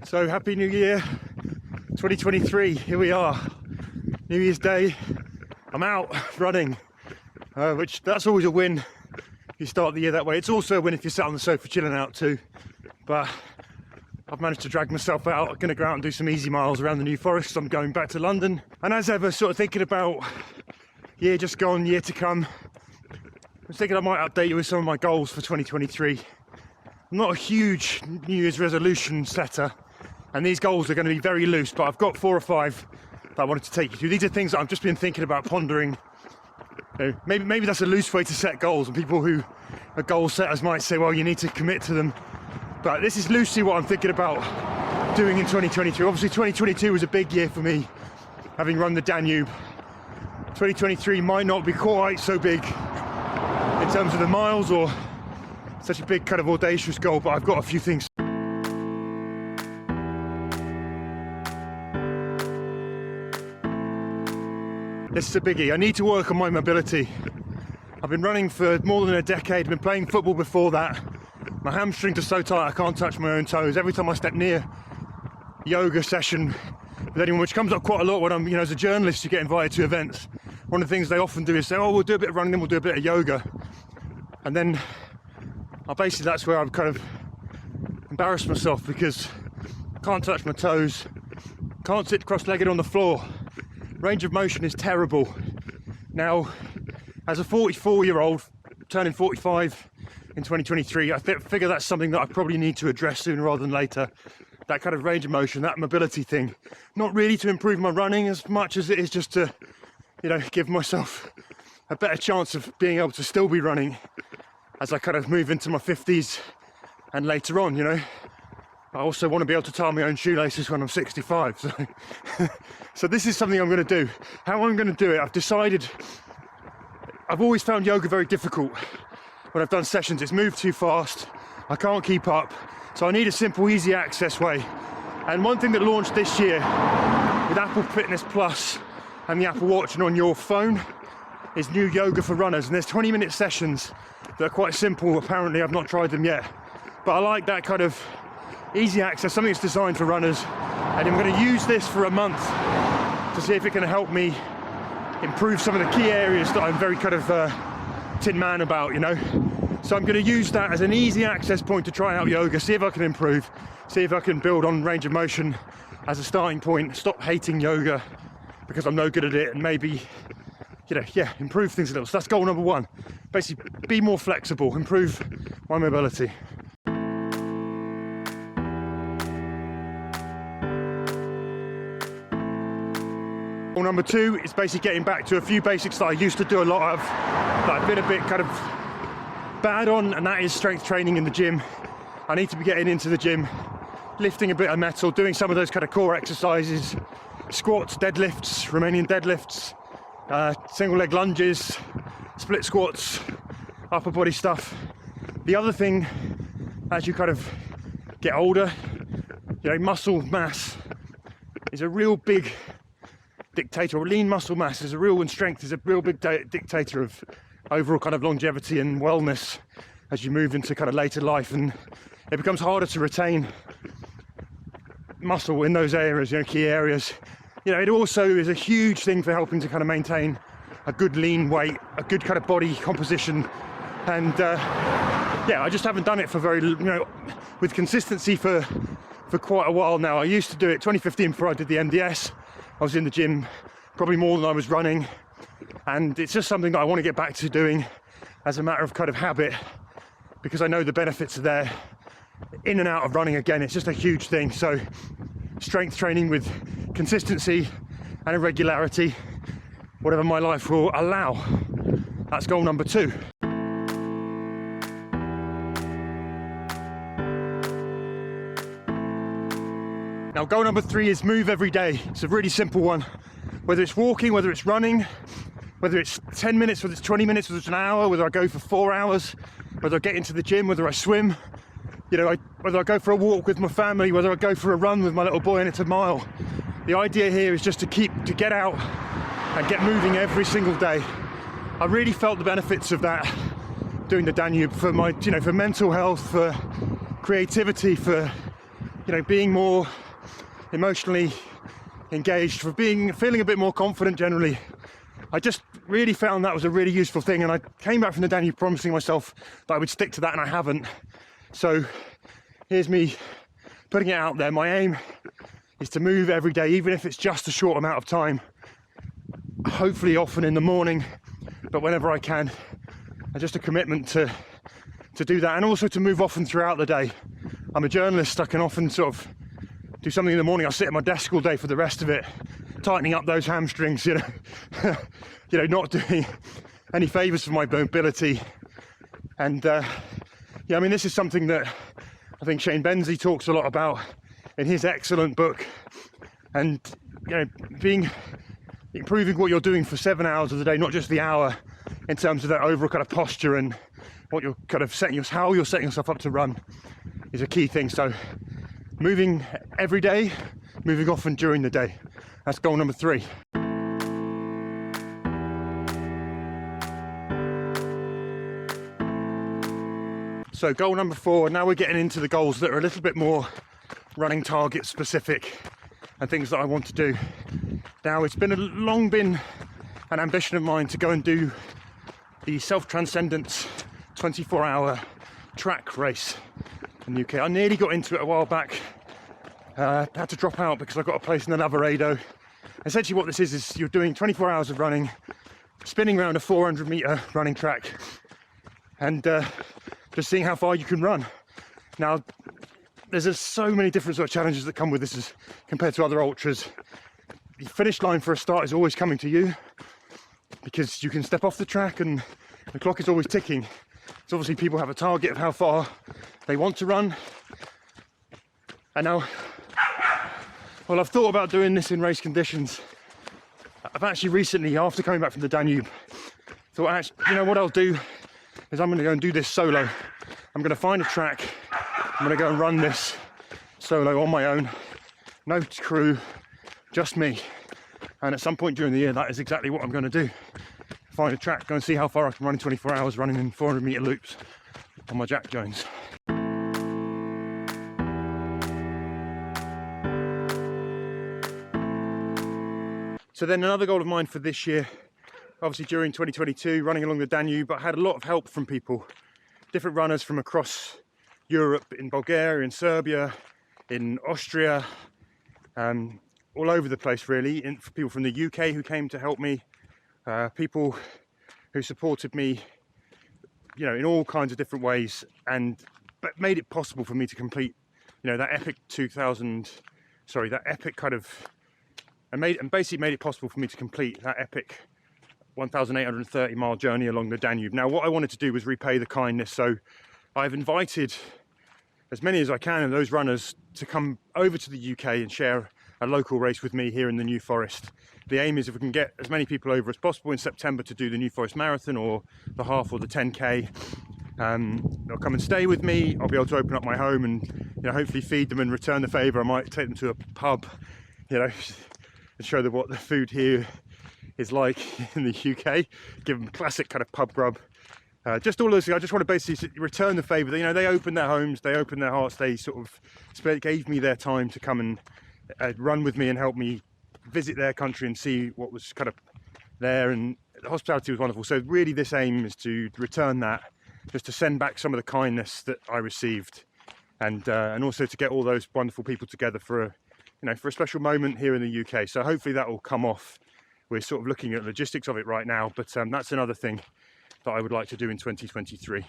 So happy New Year 2023, here we are, New Year's Day. I'm out running, which that's always a win if you start the year that way. It's also a win if you're sat on the sofa chilling out too, but I've managed to drag myself out. I'm going to go out and do some easy miles around the New Forest. I'm going back to London, and as ever, sort of thinking about year just gone, year to come. I was thinking I might update you with some of my goals for 2023. I'm not a huge New Year's resolution setter, and these goals are going to be very loose, but I've got 4 or 5 that I wanted to take you through. These are things that I've just been thinking about, pondering. You know, maybe that's a loose way to set goals, and people who are goal setters might say, well, you need to commit to them. But this is loosely what I'm thinking about doing in 2023. Obviously 2022 was a big year for me, having run the Danube. 2023 might not be quite so big in terms of the miles or such a big kind of audacious goal, but I've got a few things. This is a biggie. I need to work on my mobility. I've been running for more than a decade, been playing football before that. My hamstrings are so tight I can't touch my own toes. Every time I step near a yoga session with anyone, which comes up quite a lot when I'm, as a journalist, you get invited to events. One of the things they often do is say, oh, we'll do a bit of running, then we'll do a bit of yoga. And then basically that's where I've kind of embarrassed myself, because I can't touch my toes, can't sit cross-legged on the floor. Range of motion is terrible. Now, as a 44-year-old, turning 45 in 2023, I figure that's something that I probably need to address sooner rather than later. That kind of range of motion, that mobility thing. Not really to improve my running as much as it is just to, give myself a better chance of being able to still be running as I kind of move into my 50s and later on, I also want to be able to tie my own shoelaces when I'm 65. So this is something I'm going to do. How I'm going to do it, I've decided. I've always found yoga very difficult when I've done sessions. It's moved too fast. I can't keep up. So I need a simple, easy access way. And one thing that launched this year with Apple Fitness Plus and the Apple Watch and on your phone is new yoga for runners. And there's 20-minute sessions that are quite simple. Apparently, I've not tried them yet. But I like that kind of easy access, something that's designed for runners. And I'm going to use this for a month to see if it can help me improve some of the key areas that I'm very kind of tin man about, So I'm going to use that as an easy access point to try out yoga, see if I can improve, see if I can build on range of motion as a starting point, stop hating yoga because I'm no good at it, and maybe, improve things a little. So that's goal number 1. Basically, be more flexible, improve my mobility. Goal number 2 is basically getting back to a few basics that I used to do a lot of, that I've been a bit kind of bad on, and that is strength training in the gym. I need to be getting into the gym, lifting a bit of metal, doing some of those kind of core exercises, squats, deadlifts, Romanian deadlifts, single leg lunges, split squats, upper body stuff. The other thing, as you kind of get older, muscle mass is a real big dictator, or lean muscle mass is a real, and strength is a real big dictator of overall kind of longevity and wellness as you move into kind of later life, and it becomes harder to retain muscle in those areas, key areas. It also is a huge thing for helping to kind of maintain a good lean weight, a good kind of body composition, and I just haven't done it for with consistency for quite a while now. I used to do it 2015 before I did the MDS. I was in the gym probably more than I was running, and it's just something that I want to get back to doing as a matter of kind of habit, because I know the benefits are there. In and out of running again, it's just a huge thing. So strength training with consistency and irregularity, whatever my life will allow. That's goal number 2. Now goal number 3 is move every day. It's a really simple one. Whether it's walking, whether it's running, whether it's 10 minutes, whether it's 20 minutes, whether it's an hour, whether I go for 4 hours, whether I get into the gym, whether I swim, whether I go for a walk with my family, whether I go for a run with my little boy and it's a mile. The idea here is just to get out and get moving every single day. I really felt the benefits of that doing the Danube for my, for mental health, for creativity, for, being more emotionally engaged, for feeling a bit more confident generally. I just really found that was a really useful thing, and I came back from the Danube promising myself that I would stick to that, and I haven't. So here's me putting it out there. My aim is to move every day, even if it's just a short amount of time, hopefully often in the morning, but whenever I can. And just a commitment to do that, and also to move often throughout the day. I'm a journalist, I can often sort of do something in the morning. I'll sit at my desk all day for the rest of it, tightening up those hamstrings, not doing any favours for my mobility. And this is something that I think Shane Benzie talks a lot about in his excellent book. And improving what you're doing for 7 hours of the day, not just the hour, in terms of that overall kind of posture and what you're kind of how you're setting yourself up to run, is a key thing. So moving every day, moving often during the day. That's goal number 3. So goal number 4, now we're getting into the goals that are a little bit more running target specific and things that I want to do. Now, it's long been an ambition of mine to go and do the Self-Transcendence 24-hour track race in the UK. I nearly got into it a while back, had to drop out because I got a place in the Lavaredo. Essentially what this is you're doing 24 hours of running, spinning around a 400-metre running track, and just seeing how far you can run. Now, there's so many different sort of challenges that come with this as compared to other ultras. The finish line for a start is always coming to you, because you can step off the track and the clock is always ticking. So obviously people have a target of how far they want to run. And now, well, I've thought about doing this in race conditions. I've actually recently, after coming back from the Danube, thought, actually, what I'll do is I'm going to go and do this solo. I'm going to find a track, I'm going to go and run this solo on my own, no crew, just me. And at some point during the year, that is exactly what I'm going to do. Find a track, go and see how far I can run in 24 hours running in 400-metre loops on my Jack Jones. So then another goal of mine for this year, obviously during 2022, running along the Danube, I had a lot of help from people, different runners from across Europe, in Bulgaria, in Serbia, in Austria, all over the place really, people from the UK who came to help me, people who supported me, in all kinds of different ways, but made it possible for me to complete, that epic basically made it possible for me to complete that epic 1,830 mile journey along the Danube. Now, what I wanted to do was repay the kindness, so I've invited as many as I can of those runners to come over to the UK and share a local race with me here in the New Forest. The aim is if we can get as many people over as possible in September to do the New Forest Marathon or the half or the 10k. They'll come and stay with me. I'll be able to open up my home and hopefully feed them and return the favour. I might take them to a pub, and show them what the food here is like in the UK. Give them classic kind of pub grub. Just all those things. I just want to basically return the favour. They opened their homes, they opened their hearts, they sort of gave me their time to come and run with me and help me visit their country and see what was kind of there, and the hospitality was wonderful. So really this aim is to return that, just to send back some of the kindness that I received, and also to get all those wonderful people together for a special moment here in the UK. So hopefully that will come off. We're sort of looking at logistics of it right now, but that's another thing that I would like to do in 2023.